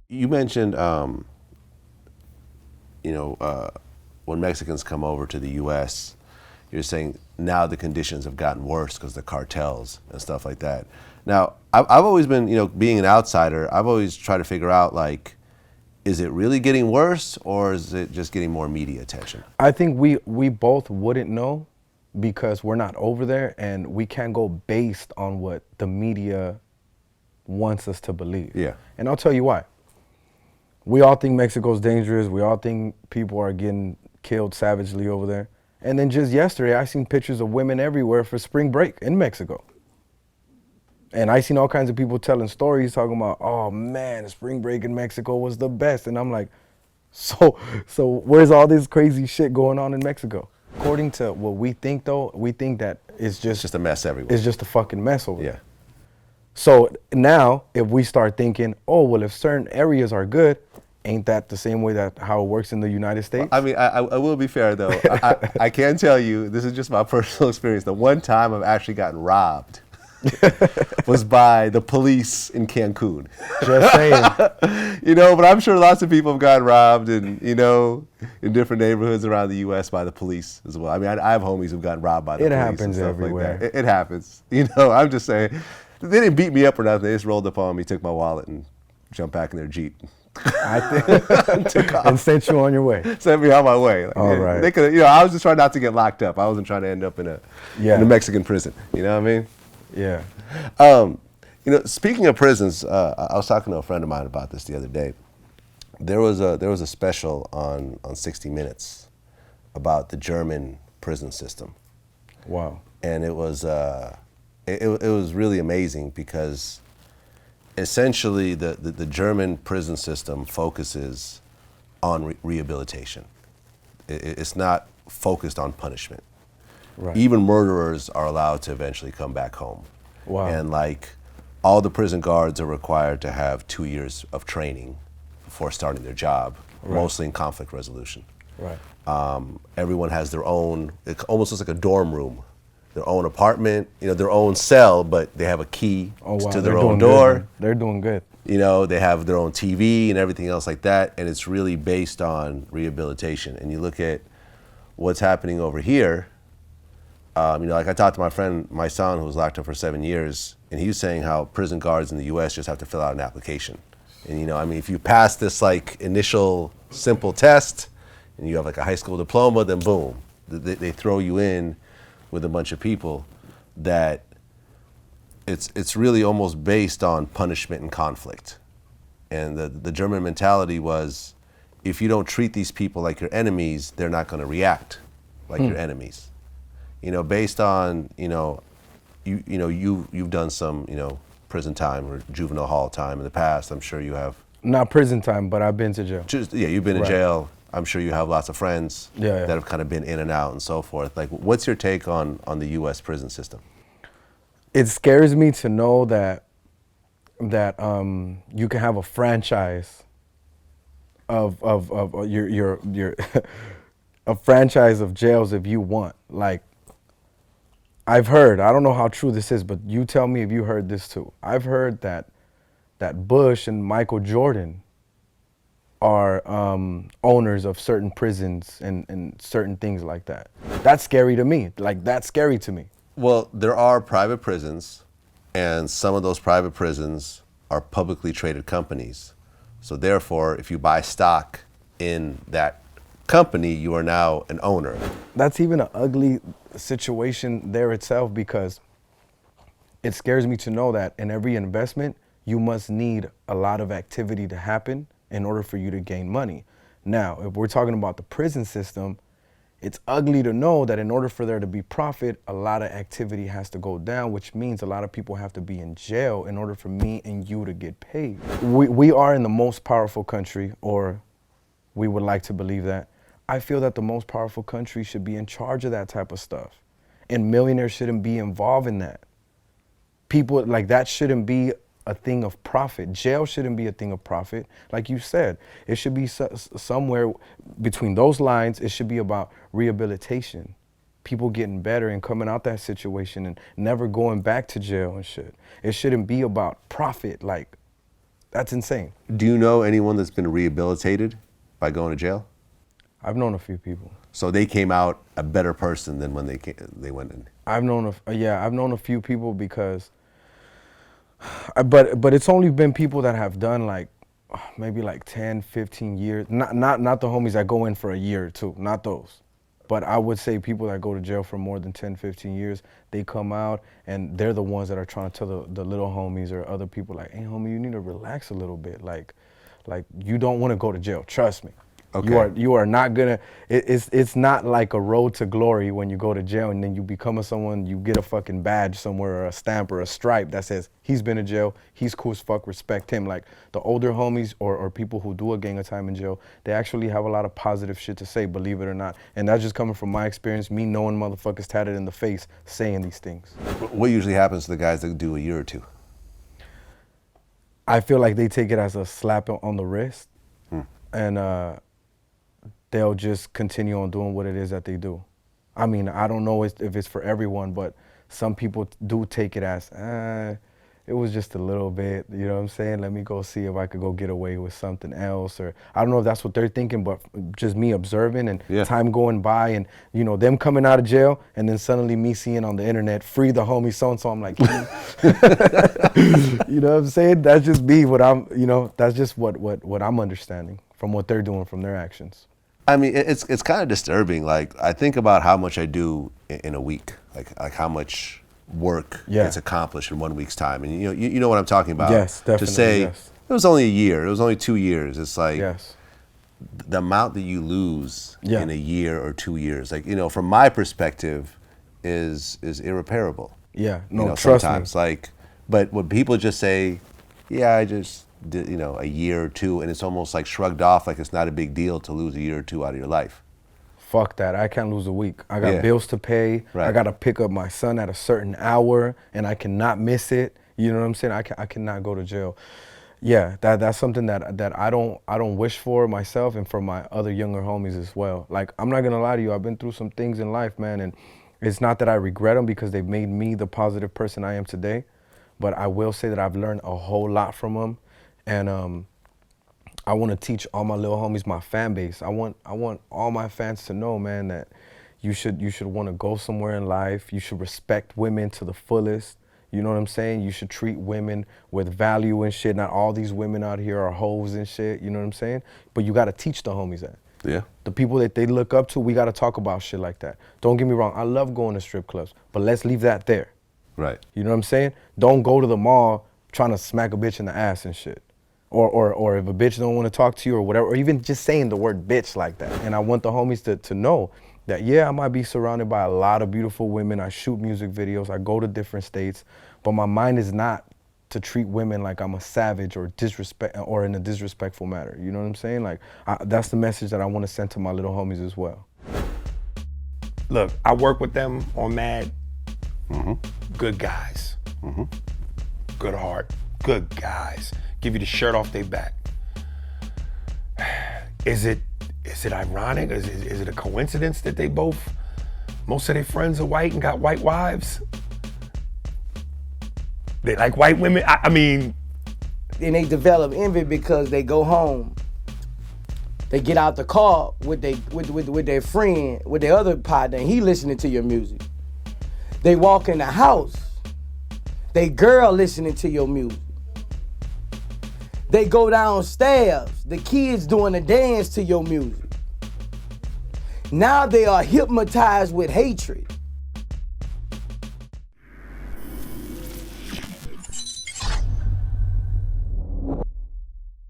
You mentioned, when Mexicans come over to the U.S., you're saying now the conditions have gotten worse because the cartels and stuff like that. Now, I've always been, being an outsider, I've always tried to figure out, like, is it really getting worse or is it just getting more media attention? I think we both wouldn't know because we're not over there and we can't go based on what the media wants us to believe. Yeah. And I'll tell you why. We all think Mexico's dangerous. We all think people are getting killed savagely over there. And then just yesterday, I seen pictures of women everywhere for spring break in Mexico. And I seen all kinds of people telling stories talking about, oh man, spring break in Mexico was the best. And I'm like, so where's all this crazy shit going on in Mexico? According to what we think though, we think that It's just a mess everywhere. it's just a fucking mess over Yeah. there. So now if we start thinking, oh, well, if certain areas are good, ain't that the same way that how it works in the United States? I mean, I will be fair though. I can tell you, this is just my personal experience. The one time I've actually gotten robbed was by the police in Cancun. Just saying. But I'm sure lots of people have gotten robbed in different neighborhoods around the U.S. by the police as well. I mean, I have homies who've gotten robbed by the It police. happens and stuff everywhere. Like that. It happens. I'm just saying, they didn't beat me up or nothing. They just rolled up on me, took my wallet, and jumped back in their Jeep. I think and sent you on your way. Sent me on my way. Like, All right. They could, I was just trying not to get locked up. I wasn't trying to end up in a Mexican prison. You know what I mean? Yeah. Speaking of prisons, I was talking to a friend of mine about this the other day. There was a special on 60 Minutes about the German prison system, Wow. and it was really amazing because essentially the German prison system focuses on rehabilitation. It's not focused on punishment. Right. Even murderers are allowed to eventually come back home. Wow. And all the prison guards are required to have 2 years of training before starting their job, Right. mostly in conflict resolution. Right. Everyone has their own, it almost looks like a dorm room, their own apartment, their own cell, but they have a key Oh wow. to They're their own doing good, door. man. They're doing good. They have their own TV and everything else like that, and it's really based on rehabilitation. And you look at what's happening over here. I talked to my son, who was locked up for 7 years, and he was saying how prison guards in the U.S. just have to fill out an application. And if you pass this initial simple test, and you have a high school diploma, then boom, they throw you in with a bunch of people that it's really almost based on punishment and conflict. And the German mentality was, if you don't treat these people like your enemies, they're not going to react like your enemies. Based on, you've done some, prison time or juvenile hall time in the past. I'm sure you have. Not prison time, but I've been to jail. You've been in Right. jail. I'm sure you have lots of friends Yeah. that have kind of been in and out and so forth. What's your take on the U.S. prison system? It scares me to know that you can have a franchise of your a franchise of jails if you want. I've heard, I don't know how true this is, but you tell me if you heard this too. I've heard that Bush and Michael Jordan are owners of certain prisons and certain things like that. That's scary to me. That's scary to me. Well, there are private prisons, and some of those private prisons are publicly traded companies. So therefore, if you buy stock in that company, you are now an owner. That's even an ugly situation there itself, because it scares me to know that in every investment, you must need a lot of activity to happen in order for you to gain money. Now, if we're talking about the prison system, it's ugly to know that in order for there to be profit, a lot of activity has to go down, which means a lot of people have to be in jail in order for me and you to get paid. We are in the most powerful country, or we would like to believe that. I feel that the most powerful country should be in charge of that type of stuff. And millionaires shouldn't be involved in that. People, that shouldn't be a thing of profit. Jail shouldn't be a thing of profit. Like you said, it should be somewhere between those lines. It should be about rehabilitation. People getting better and coming out that situation and never going back to jail and shit. It shouldn't be about profit. That's insane. Do you know anyone that's been rehabilitated by going to jail? I've known a few people. So they came out a better person than when they went in. I've known a few people because, but it's only been people that have done like maybe like 10, 15 years. Not the homies that go in for a year or two, not those. But I would say people that go to jail for more than 10, 15 years, they come out and they're the ones that are trying to tell the little homies or other people like, hey homie, you need to relax a little bit. Like you don't want to go to jail, trust me. Okay. You are not gonna, it's not like a road to glory when you go to jail and then you become someone, you get a fucking badge somewhere or a stamp or a stripe that says he's been in jail, he's cool as fuck, respect him. Like the older homies or people who do a gang of time in jail, they actually have a lot of positive shit to say, believe it or not. And that's just coming from my experience, me knowing motherfuckers tatted in the face saying these things. What usually happens to the guys that do a year or two? I feel like they take it as a slap on the wrist and they'll just continue on doing what it is that they do. I mean, I don't know if it's for everyone, but some people do take it as, it was just a little bit, you know what I'm saying? Let me go see if I could go get away with something else. Or I don't know if that's what they're thinking, but just me observing and time going by and, you know, them coming out of jail and then suddenly me seeing on the internet, free the homie so-and-so, I'm like, you know what I'm saying? That's just me, that's just what I'm understanding from what they're doing from their actions. I mean, it's kind of disturbing. Like, I think about how much I do in a week, like how much work gets accomplished in 1 week's time, and you know what I'm talking about. Yes, definitely. To say it was only a year, it was only 2 years. It's like the amount that you lose in a year or 2 years, like from my perspective, is irreparable. Yeah, no, trust sometimes, me. like, but when people just say, yeah, I just did, a year or two, and it's almost like shrugged off, like it's not a big deal to lose a year or two out of your life. Fuck that, I can't lose a week. I got bills to pay, I gotta pick up my son at a certain hour, and I cannot miss it. You know what I'm saying? I cannot go to jail. Yeah, that's something that I don't wish for myself and for my other younger homies as well. Like, I'm not gonna lie to you, I've been through some things in life, man, and it's not that I regret them because they've made me the positive person I am today, but I will say that I've learned a whole lot from them. And I want to teach all my little homies, my fan base. I want all my fans to know, man, that you should want to go somewhere in life. You should respect women to the fullest. You know what I'm saying? You should treat women with value and shit. Not all these women out here are hoes and shit. You know what I'm saying? But you got to teach the homies that. Yeah. The people that they look up to, we got to talk about shit like that. Don't get me wrong. I love going to strip clubs, but let's leave that there. Right. You know what I'm saying? Don't go to the mall trying to smack a bitch in the ass and shit. Or if a bitch don't want to talk to you or whatever, or even just saying the word bitch like that. And I want the homies to know that, yeah, I might be surrounded by a lot of beautiful women. I shoot music videos. I go to different states. But my mind is not to treat women like I'm a savage or in a disrespectful manner. You know what I'm saying? Like, that's the message that I want to send to my little homies as well. Look, I work with them on Mad. Good guys. Good heart. Good guys. Give you the shirt off their back. Is it ironic? Is it a coincidence that most of their friends are white and got white wives? They like white women? I mean. And they develop envy because they go home. They get out the car with their friend, with their other partner, and he listening to your music. They walk in the house, they girl listening to your music. They go downstairs, the kids doing a dance to your music. Now they are hypnotized with hatred.